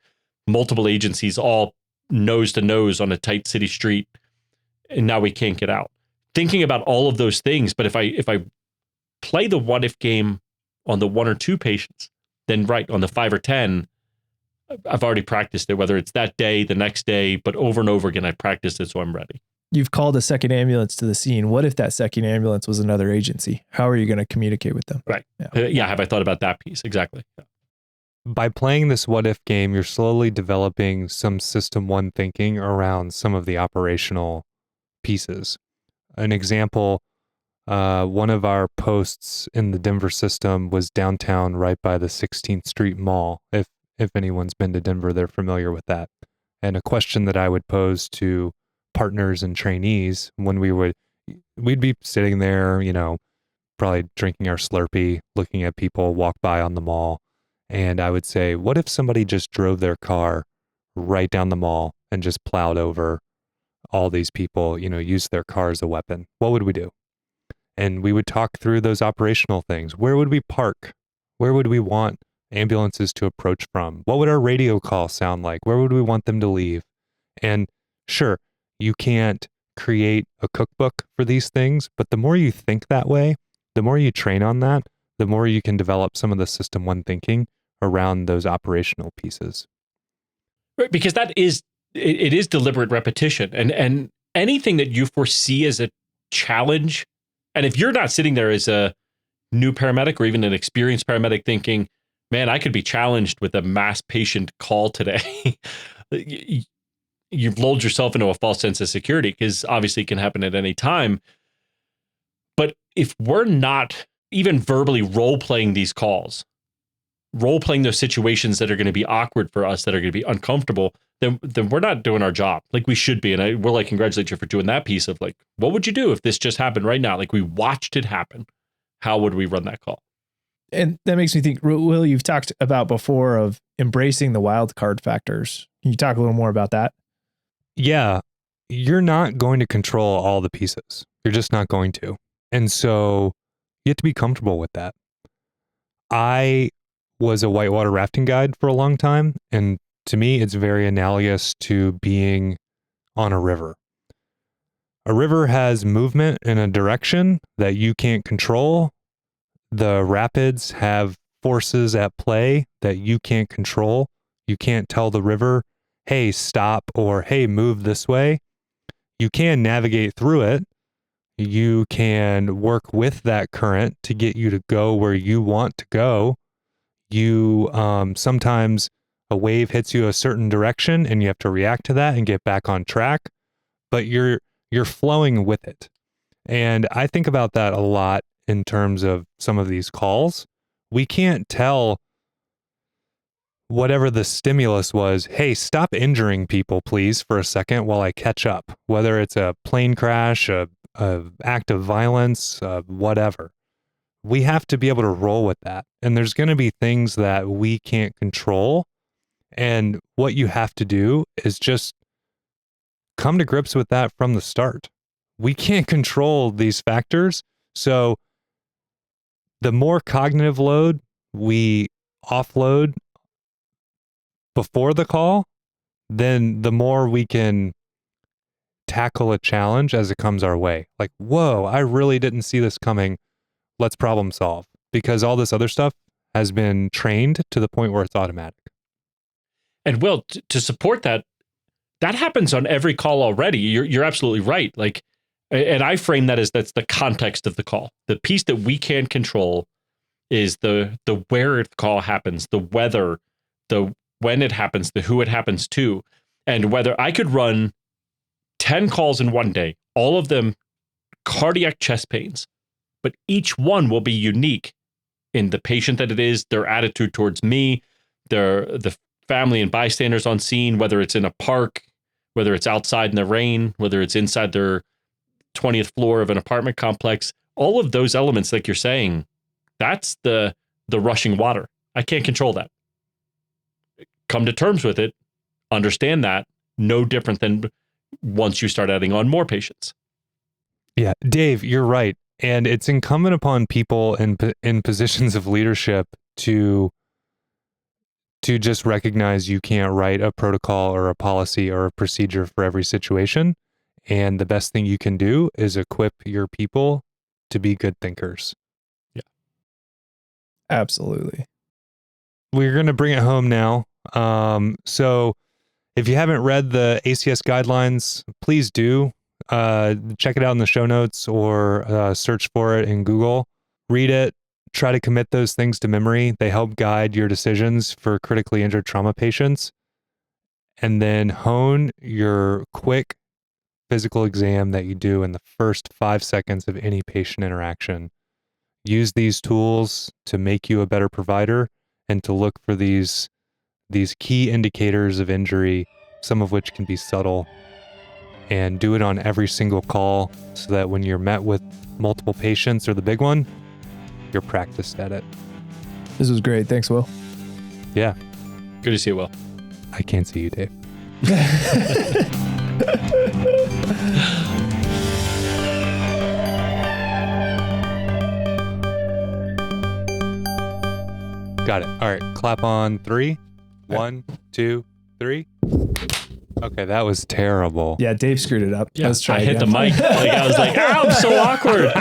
S3: multiple agencies all nose to nose on a tight city street and now we can't get out? Thinking about all of those things, but if I play the what if game on the 1 or 2 patients, then right, on the 5 or 10, I've already practiced it, whether it's that day, the next day, but over and over again, I practiced it so I'm ready.
S4: You've called a second ambulance to the scene. What if that second ambulance was another agency? How are you going to communicate with them?
S3: Right.
S4: Yeah.
S3: Have I thought about that piece? Exactly. Yeah.
S2: By playing this what if game, you're slowly developing some system one thinking around some of the operational pieces. An example, one of our posts in the Denver system was downtown right by the 16th Street Mall. If anyone's been to Denver, they're familiar with that. And a question that I would pose to partners and trainees when we'd be sitting there, probably drinking our Slurpee, looking at people walk by on the mall. And I would say, what if somebody just drove their car right down the mall and just plowed over all these people, used their car as a weapon? What would we do? And we would talk through those operational things. Where would we park? Where would we want ambulances to approach from? What would our radio call sound like? Where would we want them to leave? And sure, you can't create a cookbook for these things, but the more you think that way, the more you train on that, the more you can develop some of the system one thinking around those operational pieces.
S3: Right, because it is deliberate repetition, and anything that you foresee as a challenge, and if you're not sitting there as a new paramedic or even an experienced paramedic thinking, man, I could be challenged with a mass patient call today, you've lulled yourself into a false sense of security, because obviously it can happen at any time. But if we're not even verbally role-playing these calls, role-playing those situations that are going to be awkward for us, that are going to be uncomfortable, then we're not doing our job like we should be. And we're like, congratulate you for doing that piece of like, what would you do if this just happened right now? Like, we watched it happen. How would we run that call?
S4: And that makes me think, Will, you've talked about before of embracing the wild card factors. Can you talk a little more about that?
S2: Yeah, you're not going to control all the pieces. You're just not going to. And so you have to be comfortable with that. I was a whitewater rafting guide for a long time, and to me, it's very analogous to being on a river. A river has movement in a direction that you can't control. The rapids have forces at play that you can't control. You can't tell the river, hey, stop, or hey, move this way. You can navigate through it. You can work with that current to get you to go where you want to go. You sometimes a wave hits you a certain direction and you have to react to that and get back on track, but you're flowing with it. And I think about that a lot in terms of some of these calls. We can't tell whatever the stimulus was, hey, stop injuring people, please, for a second while I catch up, whether it's a plane crash, a act of violence, whatever. We have to be able to roll with that. And there's going to be things that we can't control. And what you have to do is just come to grips with that from the start. We can't control these factors. So the more cognitive load we offload before the call, then the more we can tackle a challenge as it comes our way. Like, whoa, I really didn't see this coming. Let's problem solve, because all this other stuff has been trained to the point where it's automatic.
S3: And Will, to support that happens on every call already. You're absolutely right. Like, and I frame that as that's the context of the call. The piece that we can control is the where the call happens, the weather, the when it happens, the who it happens to, and whether I could run 10 calls in one day, all of them cardiac chest pains, but each one will be unique in the patient that it is, their attitude towards me, the family and bystanders on scene, whether it's in a park, whether it's outside in the rain, whether it's inside their 20th floor of an apartment complex, all of those elements, like you're saying, that's the rushing water. I can't control that. Come to terms with it, understand that, no different than once you start adding on more patients.
S2: Yeah, Dave, you're right. And it's incumbent upon people in positions of leadership to just recognize you can't write a protocol or a policy or a procedure for every situation. And the best thing you can do is equip your people to be good thinkers.
S3: Yeah.
S4: Absolutely.
S2: We're going to bring it home now. So if you haven't read the ACS guidelines, please do. Check it out in the show notes or search for it in Google. Read it. Try to commit those things to memory. They help guide your decisions for critically injured trauma patients. And then hone your quick physical exam that you do in the first 5 seconds of any patient interaction. Use these tools to make you a better provider and to look for these key indicators of injury, some of which can be subtle, and do it on every single call so that when you're met with multiple patients or the big one, you're practiced at it.
S4: This was great. Thanks, Will.
S2: Yeah.
S3: Good to see you, Will.
S2: I can't see you, Dave. Got it. All right. Clap on 3. 1, 2, 3. Okay, that was terrible.
S4: Yeah, Dave screwed it up.
S3: Yeah,
S4: Let's try
S3: I hit
S4: again.
S3: the mic. Like I was like, "Ow, I'm so awkward."